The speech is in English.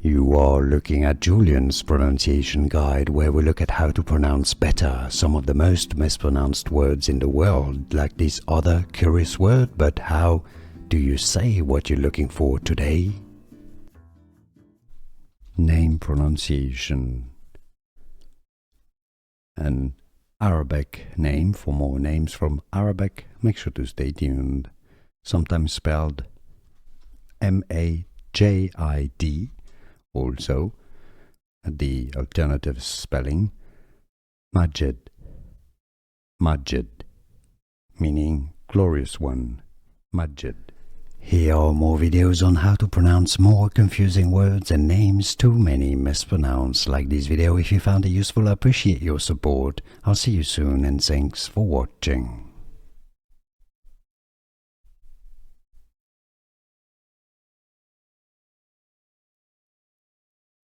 You are looking at Julian's pronunciation guide, where we look at how to pronounce better some of the most mispronounced words in the world, like this other curious word. But how do you say what you're looking for today? Name pronunciation. An Arabic name. For more names from Arabic, make sure to stay tuned. Sometimes spelled M-A-J-I-D. Also, the alternative spelling, Majid. Majid, meaning glorious one. Majid. Here are more videos on how to pronounce more confusing words and names too many mispronounced. Like this video if you found it useful. I appreciate your support. I'll see you soon and thanks for watching.